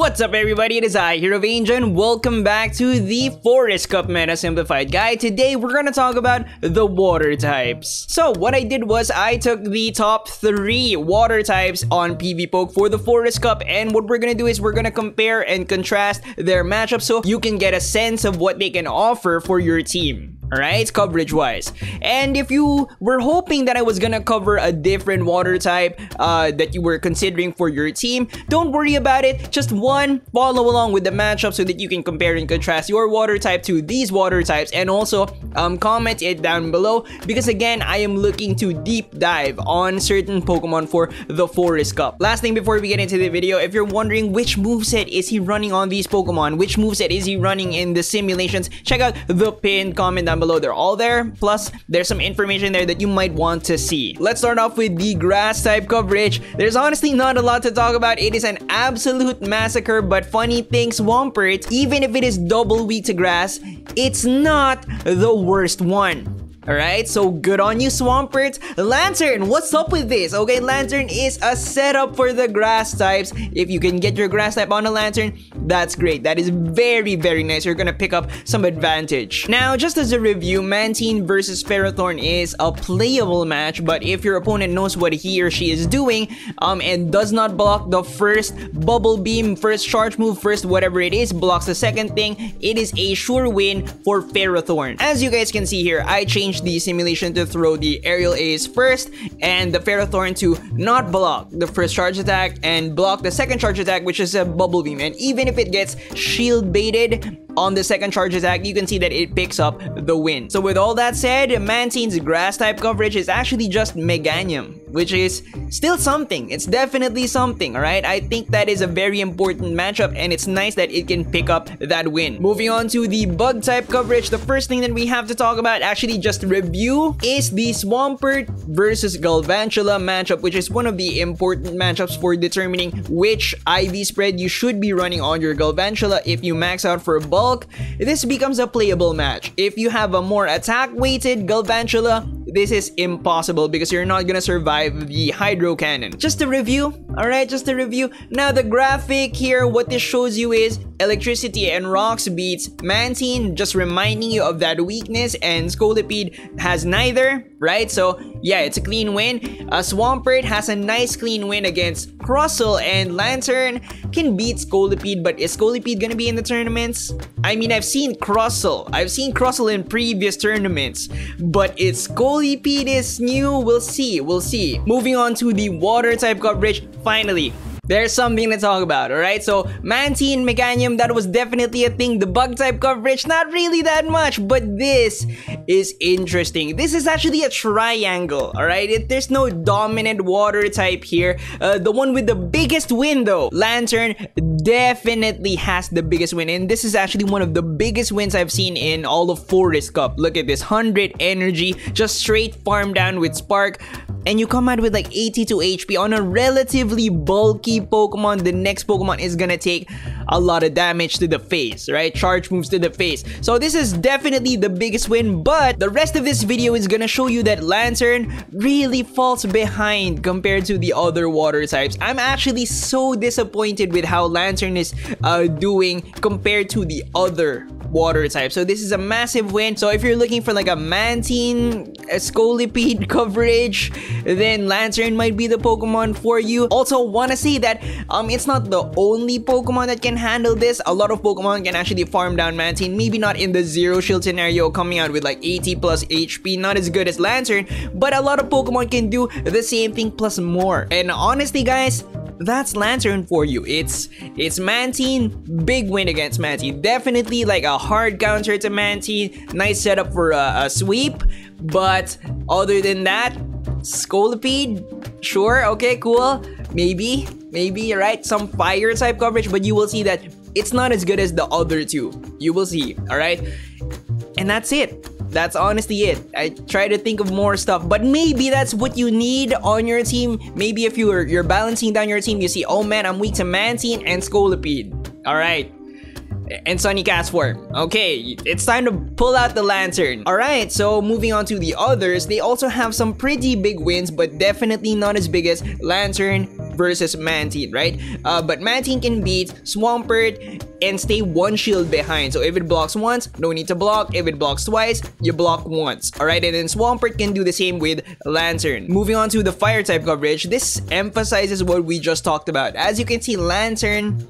What's up everybody, it is I, Hero Angel, and welcome back to the Forest Cup Meta Simplified Guide. Today we're gonna talk about the water types. So what I did was I took the top 3 water types on PvPoke for the Forest Cup, and what we're gonna do is we're gonna compare and contrast their matchups so you can get a sense of what they can offer for your team. Alright, coverage wise. And if you were hoping that I was gonna cover a different water type that you were considering for your team, don't worry about it. Just follow along with the matchup so that you can compare and contrast your water type to these water types, and also comment it down below, because again, I am looking to deep dive on certain Pokemon for the Forest Cup. Last thing before we get into the video, if you're wondering which moveset is he running on these Pokemon, which moveset is he running in the simulations, check out the pinned comment down below. They're all there, plus there's some information there that you might want to see. Let's start off with the grass type coverage. There's honestly not a lot to talk about. It is an absolute massacre, but funny thing, Swampert, even if it is double weak to grass, it's not the worst one. Alright, so good on you, Swampert. Lantern, what's up with this? Okay, Lantern is a setup for the grass types. If you can get your grass type on a Lantern, that's great. That is very, very nice. You're gonna pick up some advantage. Now, just as a review, Mantine versus Ferrothorn is a playable match, but if your opponent knows what he or she is doing, and does not block the first bubble beam, first charge move, first whatever it is, blocks the second thing, it is a sure win for Ferrothorn. As you guys can see here, I changed the simulation to throw the aerial A's first and the Ferrothorn to not block the first charge attack and block the second charge attack, which is a bubble beam. And even if it gets shield baited on the second charge attack, you can see that it picks up the win. So with all that said, Mantine's grass type coverage is actually just Meganium, which is still something. It's definitely something, alright? I think that is a very important matchup, and it's nice that it can pick up that win. Moving on to the bug type coverage, the first thing that we have to talk about, actually just review, is the Swampert versus Galvantula matchup, which is one of the important matchups for determining which IV spread you should be running on your Galvantula. If you max out for bulk, this becomes a playable match. If you have a more attack weighted Galvantula, this is impossible because you're not gonna survive the Hydro Cannon. Just a review, alright, just a review. Now the graphic here, what this shows you is Electricity and Rocks beats Mantine, just reminding you of that weakness, and Scolipede has neither, right? So yeah, it's a clean win. Swampert has a nice clean win against Crustle, and Lantern can beat Scolipede, but is Scolipede gonna be in the tournaments? I mean, I've seen Crustle in previous tournaments, but it's Scolipede is new. We'll see, we'll see. Moving on to the water type coverage, finally. There's something to talk about, alright? So, Mantine, Meganium, that was definitely a thing. The bug type coverage, not really that much, but this is interesting. This is actually a triangle, alright? There's no dominant water type here. The one with the biggest win, though, Lantern, definitely has the biggest win. And this is actually one of the biggest wins I've seen in all of Forest Cup. Look at this, 100 energy, just straight farm down with Spark. And you come out with like 82 HP on a relatively bulky Pokemon. The next Pokemon is gonna take a lot of damage to the face, right? Charge moves to the face. So this is definitely the biggest win, but the rest of this video is gonna show you that Lantern really falls behind compared to the other water types. I'm actually so disappointed with how Lantern is doing compared to the other water type. So this is a massive win. So if you're looking for like a Mantine, a Scolipede coverage, then Lantern might be the Pokemon for you. Also want to say that it's not the only Pokemon that can handle this. A lot of Pokemon can actually farm down Mantine, maybe not in the zero shield scenario, coming out with like 80 plus HP, not as good as Lantern, but a lot of Pokemon can do the same thing plus more. And honestly guys, that's Lantern for you. It's Mantine, big win against Mantine. Definitely like a hard counter to Mantine. Nice setup for a sweep. But other than that, Scolipede, sure, okay, cool. Maybe, right? Some fire type coverage, but you will see that it's not as good as the other two. You will see, alright? And that's it. That's honestly it. I try to think of more stuff, but maybe that's what you need on your team. Maybe if you're balancing down your team, you see, oh man, I'm weak to Mantine and Scolipede. Alright. And Sunny Castform. Okay, it's time to pull out the Lantern. Alright, so moving on to the others, they also have some pretty big wins, but definitely not as big as Lantern versus Mantine, right? But Mantine can beat Swampert and stay one shield behind. So if it blocks once, no need to block. If it blocks twice, you block once. Alright, and then Swampert can do the same with Lantern. Moving on to the fire type coverage, this emphasizes what we just talked about. As you can see, Lantern,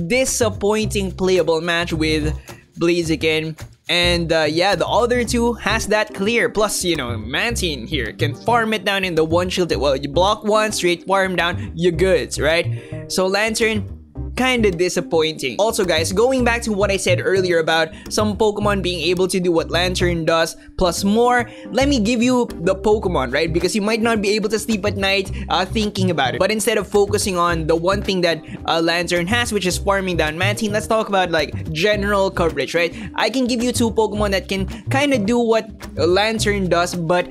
disappointing playable match with Blaziken. And yeah, the other two has that clear. Plus, you know, Mantine here can farm it down in the one shield. Well, you block one, straight farm down, you're good, right? So Lantern, kind of disappointing. Also guys, going back to what I said earlier about some Pokemon being able to do what Lantern does plus more, let me give you the Pokemon, right? Because you might not be able to sleep at night thinking about it. But instead of focusing on the one thing that Lantern has, which is farming down Mantine, let's talk about like general coverage, right? I can give you two Pokemon that can kind of do what Lantern does, but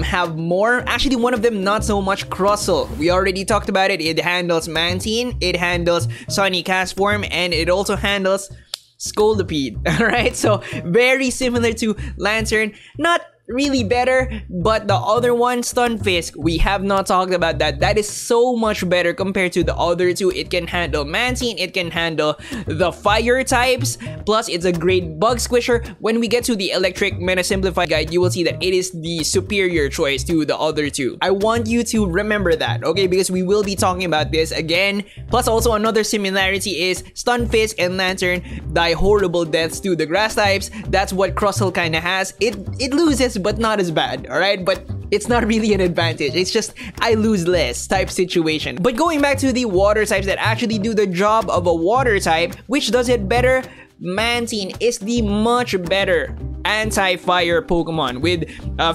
have more. Actually, one of them not so much. Crustle. We already talked about it. It handles Mantine, it handles Sunny Castform, and it also handles Scolipede. Alright, so very similar to Lantern. Not really better, but the other one, Stunfisk, we have not talked about that. That is so much better compared to the other two. It can handle Mantine, it can handle the fire types, plus it's a great bug squisher. When we get to the electric Meta Simplified guide, you will see that it is the superior choice to the other two. I want you to remember that, okay, because we will be talking about this again. Plus also another similarity is Stunfisk and Lantern die horrible deaths to the grass types. That's what Crustle kind of has. It loses, but not as bad, alright? But it's not really an advantage. It's just I lose less type situation. But going back to the water types that actually do the job of a water type, which does it better? Mantine is the much better anti-fire Pokemon with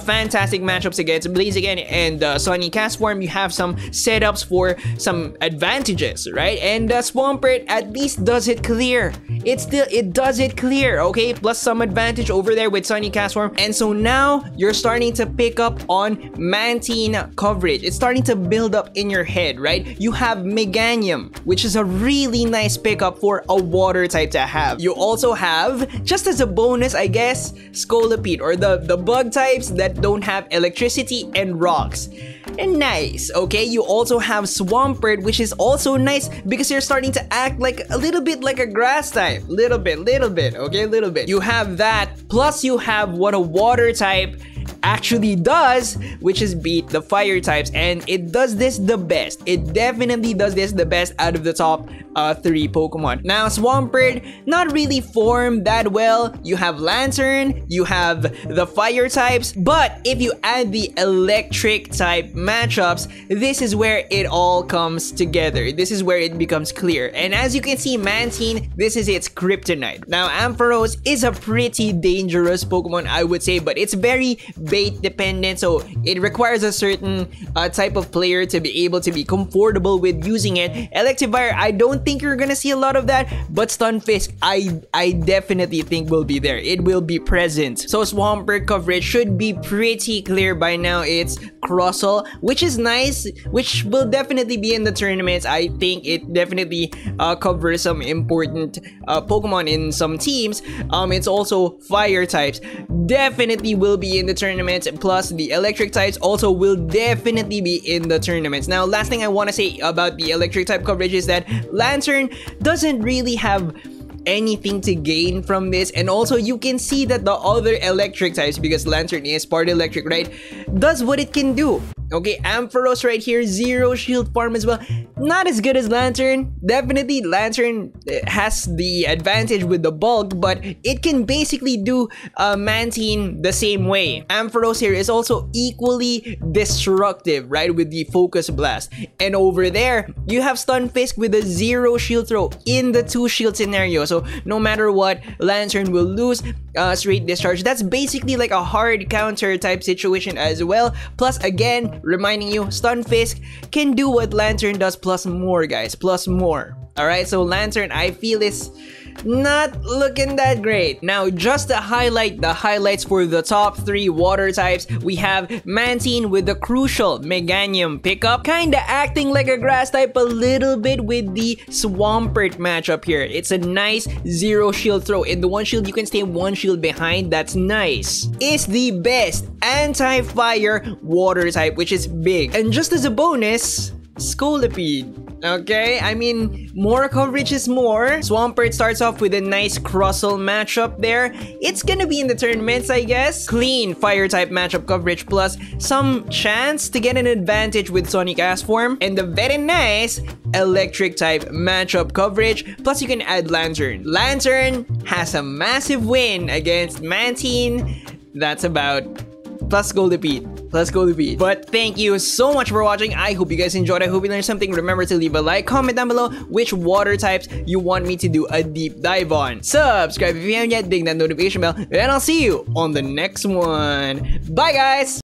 fantastic matchups against Blaziken and Sunny Castform. You have some setups for some advantages, right? And Swampert at least does it clear. It does it clear, okay? Plus some advantage over there with Sunny Castform. And so now you're starting to pick up on Mantine coverage. It's starting to build up in your head, right? You have Meganium, which is a really nice pickup for a water type to have. You also have, just as a bonus, I guess, Scolipede, or the bug types that don't have electricity and rocks. And nice, okay? You also have Swampert, which is also nice because you're starting to act like a little bit like a grass type. Little bit, okay? Little bit. You have that, plus you have what a water type actually does, which is beat the fire types, and it does this the best. It definitely does this the best out of the top three Pokemon. Now Swampert, not really formed that well. You have Lantern, you have the fire types, but if you add the electric type matchups, this is where it all comes together. This is where it becomes clear. And as you can see, Mantine, this is its kryptonite. Now Ampharos is a pretty dangerous Pokemon, I would say, but it's very bait dependent, so it requires a certain type of player to be able to be comfortable with using it. Electivire, I don't think you're gonna see a lot of that, but Stunfisk, I definitely think will be there. It will be present. So Swampert coverage should be pretty clear by now. It's Crustle, which is nice, which will definitely be in the tournaments. I think it definitely covers some important Pokemon in some teams. It's also fire types, definitely will be in the tournaments, plus the electric types also will definitely be in the tournaments. Now last thing I want to say about the electric type coverage is that Lantern doesn't really have anything to gain from this, and also you can see that the other electric types, because Lantern is part electric, right, does what it can do. Okay, Ampharos right here, 0 shield farm as well. Not as good as Lantern. Definitely Lantern has the advantage with the bulk, but it can basically do Mantine the same way. Ampharos here is also equally destructive, right, with the Focus Blast. And over there, you have Stunfisk with a 0 shield throw in the 2 shield scenario. So no matter what, Lantern will lose straight discharge. That's basically like a hard counter type situation as well. Plus again, reminding you, Stunfisk can do what Lantern does plus more, guys, plus more. Alright, so Lantern, I feel, is not looking that great. Now, just to highlight the highlights for the top 3 water types, we have Mantine with the crucial Meganium pickup, kinda acting like a grass type a little bit with the Swampert matchup here. It's a nice 0 shield throw. In the 1 shield, you can stay 1 shield behind. That's nice. It's the best anti-fire water type, which is big. And just as a bonus, Scolipede. Okay, I mean, more coverage is more. Swampert starts off with a nice Crustle matchup there. It's gonna be in the tournaments, I guess. Clean Fire-type matchup coverage plus some chance to get an advantage with Sonic Ass form. And the very nice Electric-type matchup coverage, plus you can add Lantern. Lantern has a massive win against Mantine. That's about plus Goldipede. Let's go to beat. But thank you so much for watching. I hope you guys enjoyed. I hope you learned something. Remember to leave a like, comment down below which water types you want me to do a deep dive on. Subscribe if you haven't yet, ding that notification bell, and I'll see you on the next one. Bye guys!